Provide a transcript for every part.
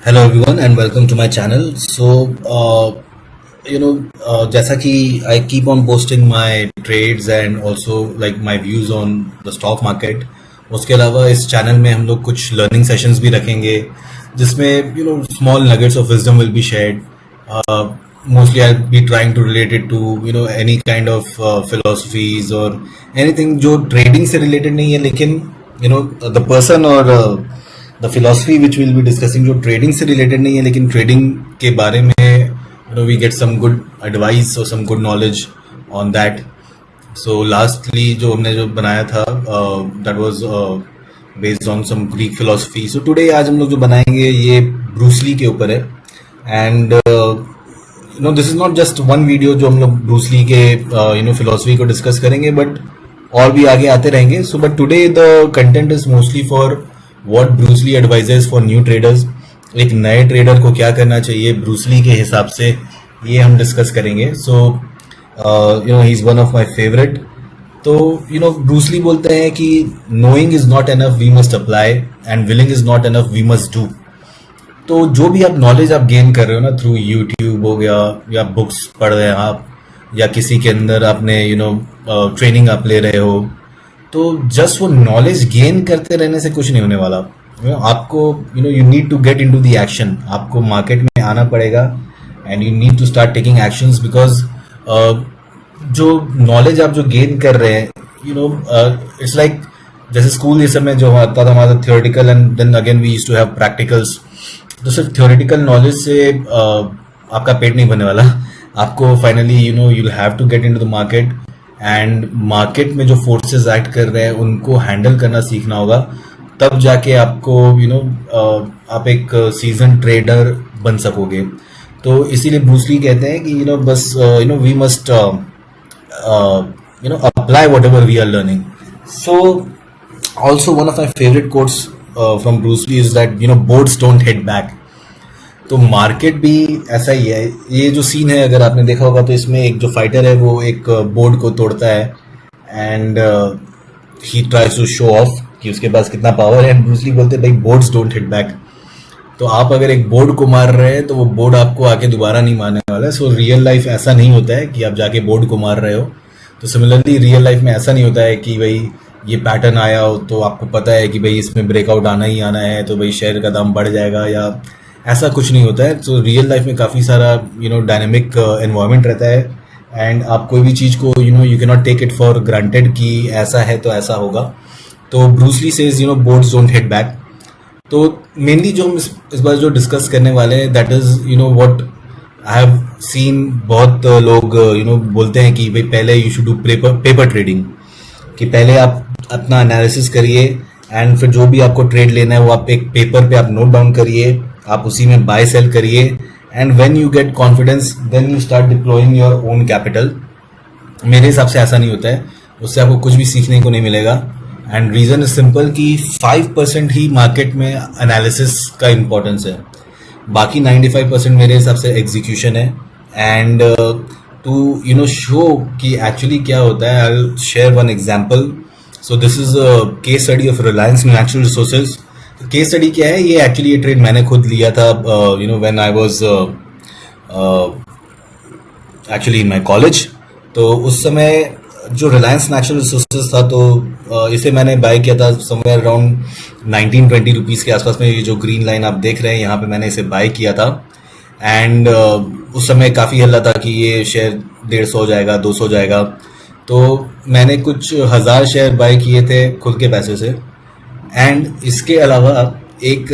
Hello everyone and welcome to my channel. जैसा कि I keep on posting my trades and also like my views on the stock market. उसके अलावा इस channel में हम लोग कुछ learning sessions भी रखेंगे जिसमें small nuggets of wisdom will be shared. Mostly I'll be trying to relate it to any kind of philosophies or anything जो trading से related नहीं है, लेकिन the person or the philosophy which will be discussing जो trading से related नहीं है, लेकिन ट्रेडिंग के बारे में we get some good advice और some good knowledge on that. So lastly जो हमने जो बनाया था that was based on some Greek philosophy. So today आज हम लोग जो बनाएंगे ये ब्रूस ली के ऊपर है. And this is not just one video जो हम लोग ब्रूस ली के फिलोसफी को डिस्कस करेंगे, बट और भी आगे आते रहेंगे. So but today the content is mostly for What Bruce Lee advises for new traders. एक नए ट्रेडर को क्या करना चाहिए ब्रूस ली के हिसाब से, ये हम डिस्कस करेंगे. So he is one of my favourite. तो ब्रूस ली बोलते हैं कि knowing is not enough, we must apply, and willing is not enough, we must do. तो जो भी आप नॉलेज आप गेन कर रहे हो ना थ्रू यूट्यूब हो गया, या बुक्स पढ़ रहे हैं आप, या किसी के अंदर आपने ट्रेनिंग आप ले रहे हो, तो जस्ट वो नॉलेज गेन करते रहने से कुछ नहीं होने वाला. आपको you need to get into the action. आपको मार्केट में आना पड़ेगा and you need to start taking actions, because जो नॉलेज आप जो गेन कर रहे हैं इट्स लाइक जैसे स्कूल ये समय जो आता था हमारा theoretical and then again we used to have practicals. तो सिर्फ थियोरेटिकल नॉलेज से आपका पेट नहीं भरने वाला. आपको finally you'll have to get into the market, and market में जो फोर्सेस एक्ट कर रहे हैं उनको हैंडल करना सीखना होगा. तब जाके आपको आप एक सीजन ट्रेडर बन सकोगे. तो इसीलिए ब्रूस ली कहते हैं कि बस we must apply whatever we are learning. So also one of my favourite quotes from Bruce Lee is that boards don't hit back. तो मार्केट भी ऐसा ही है. ये जो सीन है अगर आपने देखा होगा तो इसमें एक जो फाइटर है वो एक बोर्ड को तोड़ता है and he tries to show off कि उसके पास कितना पावर है. एंड ब्रूस ली बोलते हैं भाई बोर्ड्स डोंट हिट बैक. तो आप अगर एक बोर्ड को मार रहे हैं तो वो बोर्ड आपको आके दोबारा नहीं मारने वाला है. सो रियल लाइफ ऐसा नहीं होता है कि आप जाके बोर्ड को मार रहे हो. तो सिमिलरली रियल लाइफ में ऐसा नहीं होता है कि भाई ये पैटर्न आया हो तो आपको पता है कि भाई इसमें ब्रेकआउट आना ही आना है तो भाई शेयर का दाम बढ़ जाएगा, या ऐसा कुछ नहीं होता है. तो रियल लाइफ में काफ़ी सारा डायनेमिक एनवायरनमेंट रहता है एंड आप कोई भी चीज़ को you can not take it for granted कि ऐसा है तो ऐसा होगा. तो Bruce Lee says boards don't hit back. तो मेनली जो हम इस बार जो डिस्कस करने वाले हैं that is what I have seen. बहुत लोग बोलते हैं कि भाई पहले you should do paper trading, कि पहले आप अपना एनालिसिस करिए एंड फिर जो भी आपको ट्रेड लेना है वो आप एक पेपर पे आप नोट डाउन करिए, आप उसी में बाय सेल करिए, and when you get confidence then you start deploying your own capital. मेरे हिसाब से ऐसा नहीं होता है, उससे आपको कुछ भी सीखने को नहीं मिलेगा. एंड रीजन इज सिंपल कि 5% ही मार्केट में एनालिसिस का इम्पोर्टेंस है, बाकी 95% मेरे हिसाब से एग्जीक्यूशन है. एंड टू शो कि एक्चुअली क्या होता है, I will share one example. So this is a case study of Reliance natural resources. Case study क्या है, ये एक्चुअली ये ट्रेड मैंने खुद लिया था when I was actually in my college. तो उस समय जो रिलायंस नेचुरल रिसोर्सेज था तो इसे मैंने बाय किया था समवेयर अराउंड 19-20 रुपीज़ के आसपास में. ये जो ग्रीन लाइन आप देख रहे हैं यहाँ पे मैंने इसे बाय किया था. एंड उस समय काफ़ी हल्ला था कि ये शेयर 150 हो जाएगा, 200 जाएगा. तो मैंने कुछ 1000 शेयर बाय किए थे खुद के पैसे से. एंड इसके अलावा एक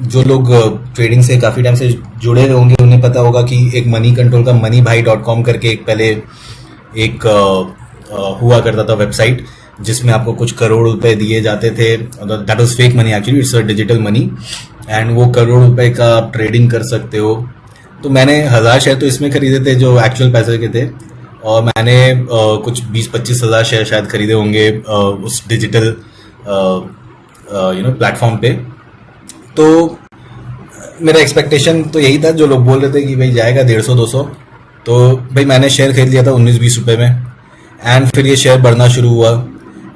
जो लोग ट्रेडिंग से काफ़ी टाइम से जुड़े हुए होंगे उन्हें पता होगा कि एक मनी कंट्रोल का moneybhai.com करके एक पहले एक हुआ करता था वेबसाइट, जिसमें आपको कुछ करोड़ रुपए दिए जाते थे. That was fake money actually, it's a digital money. And वो करोड़ रुपए का आप ट्रेडिंग कर सकते हो. तो मैंने 1000 शेयर तो इसमें खरीदे थे जो एक्चुअल पैसे के थे, और मैंने कुछ 20-25 हज़ार शेयर शायद खरीदे होंगे उस डिजिटल प्लेटफॉर्म पे. तो मेरा एक्सपेक्टेशन तो यही था, जो लोग बोल रहे थे कि भाई जाएगा 150-200, तो भाई मैंने शेयर खरीद लिया था 19-20 रुपए में. एंड फिर ये शेयर बढ़ना शुरू हुआ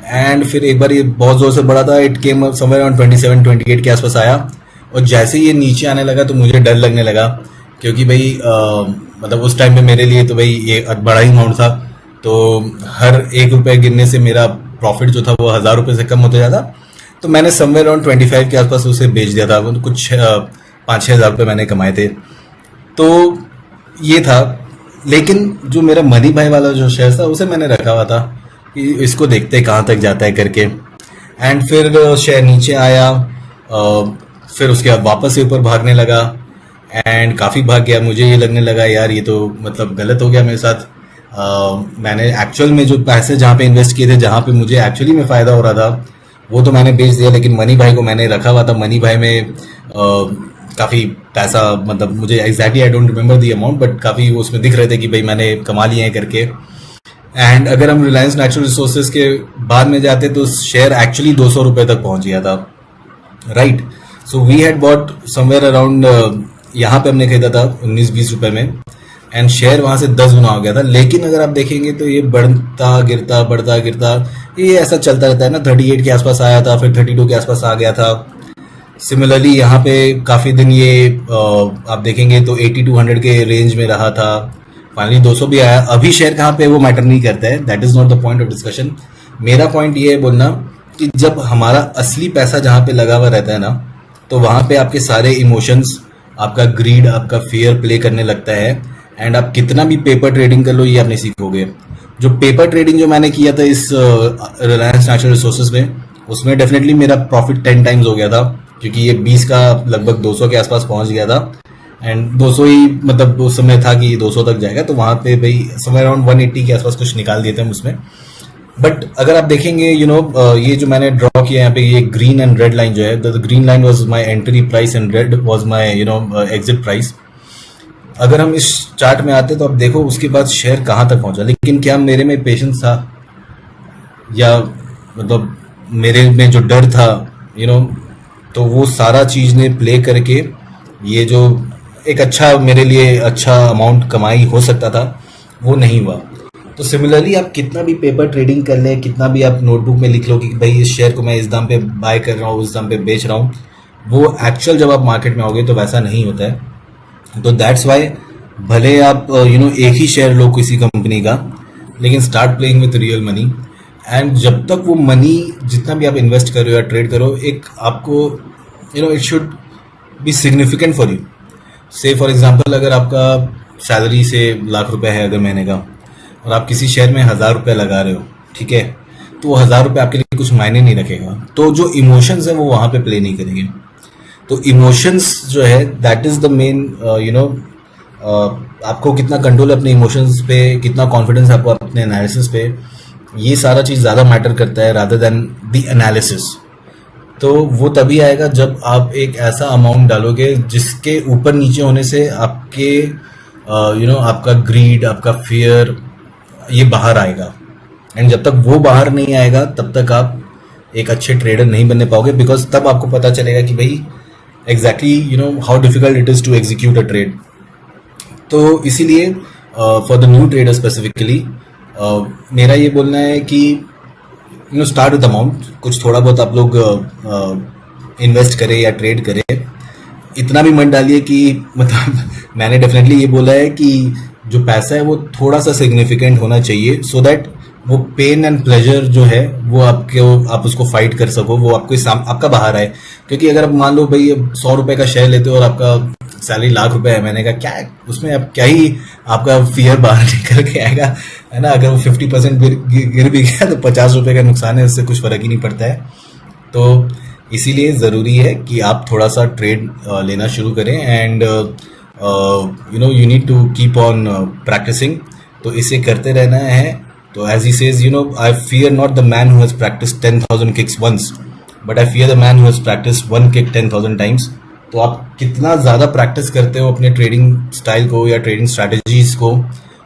एंड फिर एक बार ये बहुत ज़ोर से बढ़ा था. इट केम समवेयर अराउंड 27-28 के आसपास आया. और जैसे ही ये नीचे आने लगा तो मुझे डर लगने लगा, क्योंकि भाई मतलब उस टाइम पे मेरे लिए तो भाई ये बड़ा ही अमाउंट था। तो हर 1 रुपए गिरने से मेरा प्रॉफिट जो था वो 1000 रुपये से कम होता जाता। तो मैंने समवेयर अराउंड 25 के आसपास उसे बेच दिया था। वो तो कुछ 5-6 हज़ार रुपये मैंने कमाए थे। तो ये था। लेकिन जो मेरा मनी भाई वाला जो शेयर था उसे मैंने रखा हुआ था कि इसको देखते हैं कहाँ तक जाता है करके। एंड फिर शेयर नीचे आया, फिर उसके बाद वापस से ऊपर भागने लगा एंड काफ़ी भाग गया। मुझे ये लगने लगा यार ये तो मतलब गलत हो गया मेरे साथ। मैंने एक्चुअल में जो पैसे जहाँ पे इन्वेस्ट किए थे, जहाँ पे मुझे एक्चुअली में फ़ायदा हो रहा था, वो तो मैंने बेच दिया। लेकिन मनी भाई को मैंने रखा हुआ था। मनी भाई में काफ़ी पैसा, मतलब मुझे exactly I don't remember the amount, but काफ़ी उसमें दिख रहे थे कि भाई मैंने कमा लिए हैं करके। एंड अगर हम रिलायंस नेचुरल रिसोर्सेज के बाद में जाते तो शेयर एक्चुअली 200 रुपये तक पहुंच गया था, right. So we had bought somewhere around, यहाँ पे हमने खरीदा था 19-20 रुपये में, एंड शेयर वहाँ से 10 गुना हो गया था। लेकिन अगर आप देखेंगे तो ये बढ़ता गिरता ये ऐसा चलता रहता है ना। 38 के आसपास आया था, फिर 32 के आसपास आ गया था। सिमिलरली यहाँ पे काफ़ी दिन ये आप देखेंगे तो 80-100 के रेंज में रहा था। फाइनली 200 भी आया। अभी शेयर कहाँ पे वो मैटर नहीं करता है, that is not the point of discussion. मेरा पॉइंट ये है बोलना कि जब हमारा असली पैसा जहाँ पे लगा हुआ रहता है ना, तो वहाँ पे आपके सारे इमोशंस, आपका ग्रीड, आपका फियर प्ले करने लगता है। एंड आप कितना भी पेपर ट्रेडिंग कर लो, ये आप नहीं सीखोगे। जो पेपर ट्रेडिंग जो मैंने किया था इस रिलायंस नेचुरल रिसोर्सेज में, उसमें डेफिनेटली मेरा प्रॉफिट 10 टाइम्स हो गया था, क्योंकि ये 20 का लगभग 200 के आसपास पहुंच गया था। एंड 200 ही मतलब उस समय था कि 200 तक जाएगा, तो वहाँ पे भाई समय अराउंड 180 के आसपास कुछ निकाल दिए थे हम उसमें। बट अगर आप देखेंगे ये जो मैंने ड्रॉ किया यहाँ पे, ये ग्रीन एंड रेड लाइन जो है, the green line was my entry price and red was my exit price. अगर हम इस चार्ट में आते तो आप देखो उसके बाद शेयर कहाँ तक पहुंचा। लेकिन क्या मेरे में पेशेंस था, या मतलब मेरे में जो डर था तो वो सारा चीज़ ने प्ले करके ये जो एक अच्छा, मेरे लिए अच्छा अमाउंट कमाई हो सकता था, वो नहीं हुआ। तो सिमिलरली आप कितना भी पेपर ट्रेडिंग कर लें, कितना भी आप नोटबुक में लिख लो कि भाई इस शेयर को मैं इस दाम पे बाय कर रहा हूँ, उस दाम पे बेच रहा हूँ, वो एक्चुअल जब आप मार्केट में आओगे तो वैसा नहीं होता है। तो दैट्स वाई भले आप एक ही शेयर लो किसी कंपनी का, लेकिन start playing with real money. And जब तक वो मनी जितना भी आप इन्वेस्ट करो या ट्रेड करो, एक आपको it should be significant for you. से फॉर एग्जांपल, अगर आपका सैलरी से ₹1,00,000 है अगर महीने का, और आप किसी शेयर में 1000 रुपये लगा रहे हो, ठीक है, तो वो 1000 रुपये आपके लिए कुछ मायने नहीं रखेगा। तो जो इमोशंस है वो वहाँ पे प्ले नहीं करेंगे। तो इमोशंस जो है दैट इज द मेन आपको कितना कंट्रोल है अपने इमोशंस पे, कितना कॉन्फिडेंस आपको अपने एनालिसिस पे, ये सारा चीज़ ज़्यादा मैटर करता है रादर देन द एनालिसिस। तो वो तभी आएगा जब आप एक ऐसा अमाउंट डालोगे जिसके ऊपर नीचे होने से आपके आपका ग्रीड, आपका फियर ये बाहर आएगा। एंड जब तक वो बाहर नहीं आएगा तब तक आप एक अच्छे ट्रेडर नहीं बनने पाओगे, बिकॉज तब आपको पता चलेगा कि भाई exactly how difficult it is to execute a trade. तो इसीलिए for the new trader specifically मेरा ये बोलना है कि स्टार्ट विद अमाउंट, कुछ थोड़ा बहुत आप लोग इन्वेस्ट करें या ट्रेड करें। इतना भी मत डालिए कि मतलब मैंने डेफिनेटली ये बोला है कि जो पैसा है वो थोड़ा सा सिग्निफिकेंट होना चाहिए, सो दैट वो पेन एंड प्लेजर जो है वो आप उसको फाइट कर सको, वो आपका बाहर आए। क्योंकि अगर आप मान लो भाई 100 रुपये का शेयर लेते हो और आपका सैलरी ₹1,00,000 है महीने का, क्या है उसमें, अब क्या ही आपका फियर बाहर निकल के आएगा, है ना। अगर वो 50% गिर भी गया तो ₹50 का नुकसान है, उससे कुछ फर्क ही नहीं पड़ता है। तो इसीलिए ज़रूरी है कि आप थोड़ा सा ट्रेड लेना शुरू करें, and you need to keep on practising. तो इसे करते रहना है। तो as he says, I fear not the man who has practised 10,000 kicks once, but I fear the man who has practised one kick 10,000 times. तो आप कितना ज़्यादा प्रैक्टिस करते हो अपने ट्रेडिंग स्टाइल को या ट्रेडिंग स्ट्रैटेजीज को,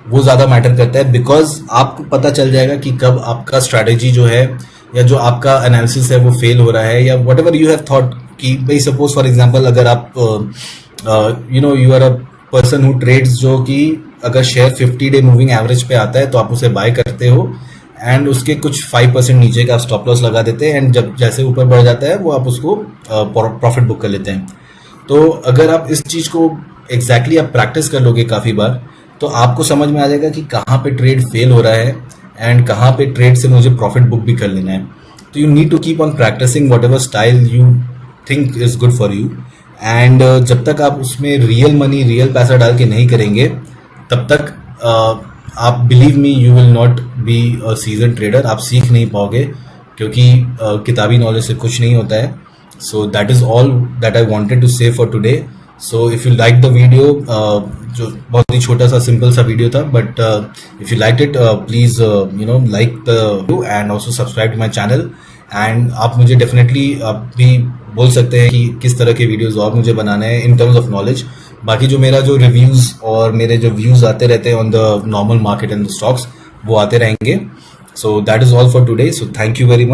वो ज़्यादा मैटर करता है। बिकॉज आपको पता चल जाएगा कि कब आपका स्ट्रैटेजी जो है या जो आपका एनालिसिस है वो फेल हो रहा है, या whatever you have thought कि भाई सपोज फॉर एग्जाम्पल, अगर आप you are a person who trades, जो कि अगर शेयर 50 डे मूविंग एवरेज पे आता है तो आप उसे बाय करते हो, एंड उसके कुछ 5% नीचे का आप स्टॉप लॉस लगा देते हैं, एंड जब जैसे ऊपर बढ़ जाता है वो आप उसको प्रॉफिट बुक कर लेते हैं। तो अगर आप इस चीज़ को एग्जैक्टली आप प्रैक्टिस कर लोगे काफ़ी बार, तो आपको समझ में आ जाएगा कि कहाँ पे ट्रेड फेल हो रहा है एंड कहाँ पे ट्रेड से मुझे प्रॉफिट बुक भी कर लेना है. तो you need to keep on practising whatever style you think is good for you. And जब तक आप उसमें रियल मनी रियल पैसा डाल के नहीं करेंगे, तब तक आप believe me you will not be a season trader. आप सीख नहीं पाओगे, क्योंकि किताबी नॉलेज से कुछ नहीं होता है. So that is all that I wanted to say for today. So if you like the video, जो बहुत ही छोटा सा सिंपल सा वीडियो था, but if you like it please like the and also subscribe to my channel. And आप मुझे definitely आप भी बोल सकते हैं कि किस तरह के वीडियोस और मुझे बनाने हैं इन टर्म्स ऑफ नॉलेज. बाकी जो मेरा जो रिव्यूज और मेरे जो व्यूज आते रहते हैं on the normal market and the stocks, वो आते रहेंगे. सो that is all for today. So thank you very much.